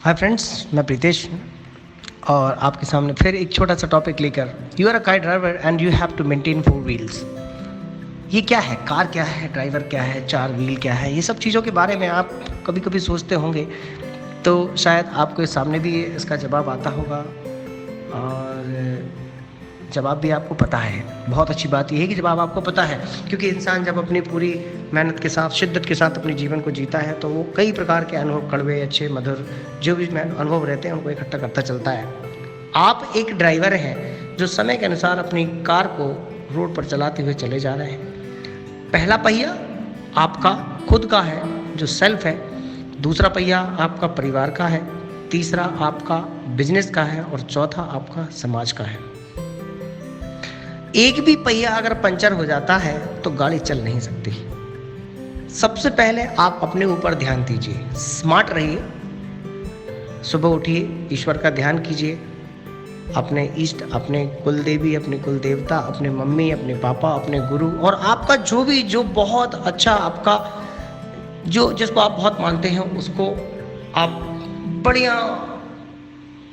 Hi friends, मैं प्रीतेश और आपके सामने फिर एक छोटा सा टॉपिक लेकर। You are a car driver and you have to maintain 4 wheels. ये क्या है, कार क्या है, ड्राइवर क्या है, 4 व्हील क्या है, ये सब चीज़ों के बारे में आप कभी कभी सोचते होंगे, तो शायद आपके सामने भी इसका जवाब आता होगा और जवाब भी आपको पता है। बहुत अच्छी बात यह है कि जवाब आपको पता है, क्योंकि इंसान जब अपनी पूरी मेहनत के साथ, शिद्दत के साथ अपने जीवन को जीता है तो वो कई प्रकार के अनुभव, कड़वे, अच्छे, मधुर, जो भी अनुभव रहते हैं उनको इकट्ठा करता चलता है। आप एक ड्राइवर हैं जो समय के अनुसार अपनी कार को रोड पर चलाते हुए चले जा रहे हैं। पहला पहिया आपका खुद का है जो सेल्फ है, दूसरा पहिया आपका परिवार का है, तीसरा आपका बिजनेस का है और चौथा आपका समाज का है। एक भी पहिया अगर पंचर हो जाता है तो गाड़ी चल नहीं सकती। सबसे पहले आप अपने ऊपर ध्यान दीजिए, स्मार्ट रहिए, सुबह उठिए, ईश्वर का ध्यान कीजिए, अपने इष्ट, अपने कुल देवी, अपने कुल देवता, अपने मम्मी, अपने पापा, अपने गुरु और आपका जो बहुत अच्छा आपका जो जिसको आप बहुत मानते हैं उसको आप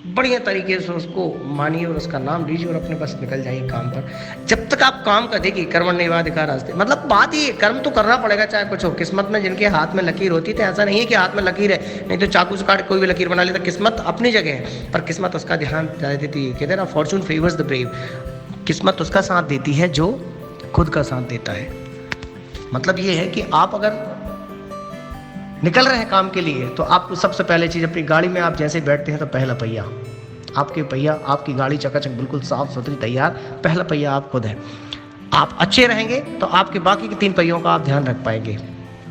बढ़िया तरीके से उसको मानिए और उसका नाम लीजिए और अपने पास निकल जाइए काम पर। जब तक आप काम का देखिए, कर्मण्येवाधिकार रास्ते, मतलब बात ये, कर्म तो करना पड़ेगा चाहे कुछ हो। किस्मत में जिनके हाथ में लकीर होती थी, ऐसा नहीं है कि हाथ में लकीर है नहीं तो चाकू से काट कोई भी लकीर बना लेता। किस्मत अपनी जगह है, पर किस्मत उसका ध्यान ज़्यादा देती है। कहते हैं ना, फॉर्चून फेवर्स द ब्रेव। किस्मत उसका साथ देती है जो खुद का साथ देता है। मतलब ये है कि आप अगर निकल रहे हैं काम के लिए तो आपको सबसे पहले चीज़, अपनी गाड़ी में आप जैसे बैठते हैं तो पहला पहिया, आपकी गाड़ी चकाचक बिल्कुल साफ सुथरी तैयार, पहला पहिया आप खुद है। आप अच्छे रहेंगे तो आपके बाकी के 3 पहियों का आप ध्यान रख पाएंगे।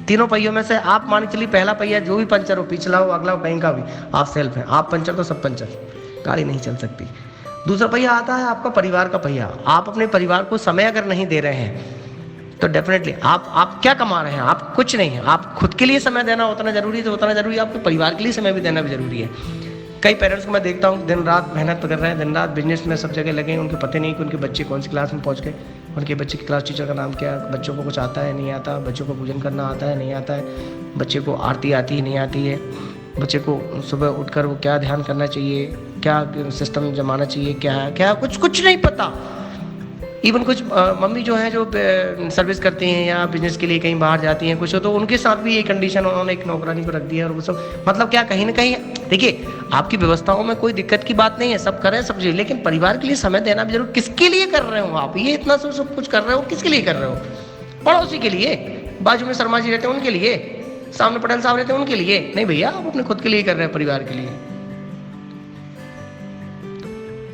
तीनों पहियों में से आप मान के चलिए पहला पहिया जो भी पंचर हो, पिछला हो, अगला हो, कहीं का भी, आप सेल्फ हैं, आप पंचर तो सब पंचर, गाड़ी नहीं चल सकती। दूसरा पहिया आता है आपका परिवार का पहिया। आप अपने परिवार को समय अगर नहीं दे रहे हैं तो डेफिनेटली आप क्या कमा रहे हैं, आप कुछ नहीं है। आप खुद के लिए समय देना उतना जरूरी है तो उतना जरूरी है आपके परिवार के लिए समय भी देना भी जरूरी है। कई पेरेंट्स को मैं देखता हूँ दिन रात मेहनत कर रहे हैं, दिन रात बिजनेस में सब जगह लगे हैं, उनको पता नहीं कि उनके बच्चे कौन सी क्लास में पहुँच गए, उनके बच्चे की क्लास टीचर का नाम क्या है, बच्चों को कुछ आता है नहीं आता, बच्चों को पूजन करना आता है नहीं आता है, बच्चे को आरती आती है नहीं आती है, बच्चे को सुबह उठकर वो क्या ध्यान करना चाहिए, क्या सिस्टम जमाना चाहिए, क्या कुछ नहीं पता। इवन कुछ मम्मी जो है जो सर्विस करती हैं या बिजनेस के लिए कहीं बाहर जाती हैं कुछ, तो उनके साथ भी ये कंडीशन उन्होंने एक नौकरानी को रख दिया और वो सब, मतलब क्या, कहीं ना कहीं देखिए, आपकी व्यवस्थाओं में कोई दिक्कत की बात नहीं है, सब करें सब चीज़, लेकिन परिवार के लिए समय देना भी जरूर। किसके लिए कर रहे हो आप ये इतना सब कुछ कर रहे हो, किसके लिए कर रहे हो? पड़ोसी के लिए, बाजू में शर्मा जी रहते हैं उनके लिए, सामने पटेल साहब रहते हैं उनके लिए नहीं भैया, आप अपने खुद के लिए कर रहे हैं, परिवार के लिए।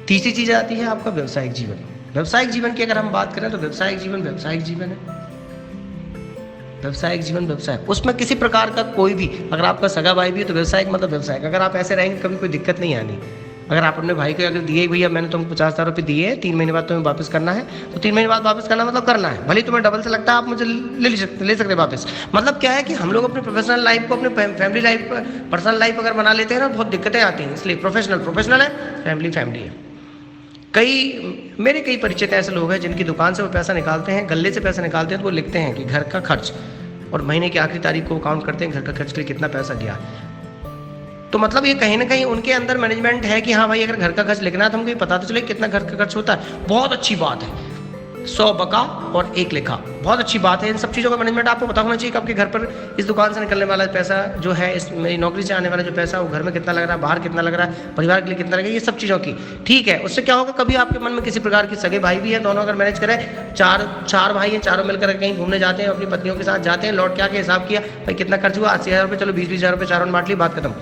तीसरी चीज आती है आपका व्यवसायिक जीवन। व्यवसायिक जीवन की अगर हम बात करें तो व्यवसायिक जीवन है। व्यवसायिक जीवन व्यवसाय, उसमें किसी प्रकार का कोई भी, अगर आपका सगा भाई भी है तो व्यवसायिक मतलब व्यवसायिक। अगर आप ऐसे रहेंगे कभी कोई दिक्कत नहीं आनी। अगर आप अपने भाई को अगर दिए, भैया मैंने तुमको 50,000 रुपये दिए, 3 महीने बाद तुम्हें वापस करना है, तो 3 महीने बाद वापस करना मतलब करना है, भले तुम्हें डबल से लगता है, आप मुझे ले सकते वापस। मतलब क्या है कि हम लोग अपने प्रोफेशनल लाइफ को, अपने फैमिली लाइफ, पर्सनल लाइफ अगर बना लेते हैं ना, बहुत दिक्कतें आती हैं। इसलिए प्रोफेशनल है, फैमिली है। मेरे कई परिचित ऐसे लोग हैं जिनकी दुकान से वो पैसा निकालते हैं, गले से पैसा निकालते हैं, तो वो लिखते हैं कि घर का खर्च, और महीने की आखिरी तारीख को काउंट करते हैं घर का खर्च के लिए कितना पैसा गया। तो मतलब ये कहीं ना कहीं उनके अंदर मैनेजमेंट है कि हाँ भाई, अगर घर का खर्च लिखना है तो हमको पता तो चले कितना घर का खर्च होता है। बहुत अच्छी बात है, 100 बका और 1 लिखा, बहुत अच्छी बात है। इन सब चीज़ों का मैनेजमेंट आपको पता होना चाहिए कि आपके घर पर इस दुकान से निकलने वाला पैसा जो है, इस मेरी नौकरी से आने वाला जो पैसा, वो घर में कितना लग रहा है, बाहर कितना लग रहा है, परिवार के लिए कितना लगेगा, ये सब चीज़ों की। ठीक है, उससे क्या होगा, कभी आपके मन में किसी प्रकार की, सगे भाई भी है, दोनों अगर मैनेज करें, चार भाई हैं, चारों मिलकर कहीं घूमने जाते हैं, अपनी पत्नियों के साथ जाते हैं, लौट के आके हिसाब किया भाई कितना खर्च हुआ, 80,000 रुपये, चलो 20,000 रुपये चारों ने बांट ली, बात खत्म।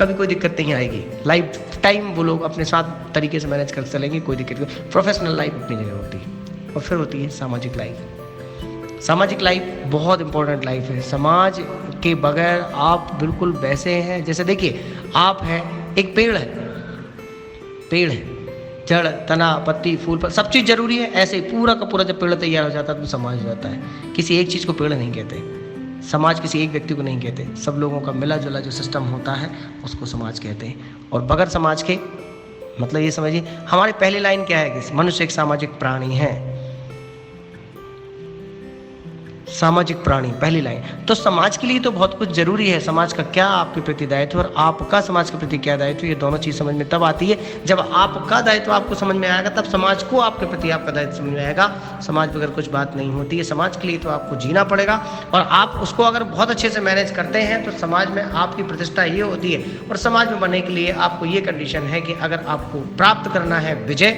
कभी कोई दिक्कत नहीं आएगी। लाइफ टाइम वो लोग अपने साथ तरीके से मैनेज कर चलेंगे, कोई दिक्कत नहीं। प्रोफेशनल लाइफ अपनी जगह होती है। और फिर होती है सामाजिक लाइफ। सामाजिक लाइफ बहुत इंपॉर्टेंट लाइफ है। समाज के बगैर आप बिल्कुल वैसे हैं जैसे, देखिए आप हैं, एक पेड़ है, जड़, तना, पत्ती, फूल पर सब चीज़ जरूरी है। ऐसे ही पूरा का पूरा जब पेड़ तैयार हो जाता है तो समाज हो जाता है। किसी एक चीज़ को पेड़ नहीं कहते, समाज किसी एक व्यक्ति को नहीं कहते, सब लोगों का मिला जुला जो सिस्टम होता है उसको समाज कहते हैं। और बगैर समाज के, मतलब ये समझिए, हमारी पहली लाइन क्या है कि मनुष्य एक सामाजिक प्राणी है। सामाजिक प्राणी, पहली लाइन। तो समाज के लिए तो बहुत कुछ जरूरी है, समाज का क्या आपके प्रति दायित्व और आपका समाज के प्रति क्या दायित्व, ये दोनों चीज समझ में तब आती है जब आपका दायित्व आपको समझ में आएगा, तब समाज को आपके प्रति आपका दायित्व समझ में आएगा। समाज बगैर कुछ बात नहीं होती है, समाज के लिए तो आपको जीना पड़ेगा और आप उसको अगर बहुत अच्छे से मैनेज करते हैं तो समाज में आपकी प्रतिष्ठा ये होती है। और समाज में बनने के लिए आपको ये कंडीशन है कि अगर आपको प्राप्त करना है विजय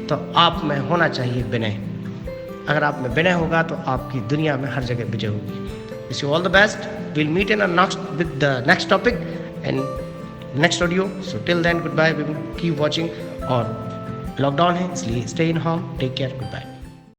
तो आप में होना चाहिए विनय। अगर आप में विनय होगा तो आपकी दुनिया में हर जगह विजय होगी। Wish you all the best, will meet in with the next topic and next audio. So till then good bye, keep watching. और लॉकडाउन है इसलिए stay in home, take care, good bye.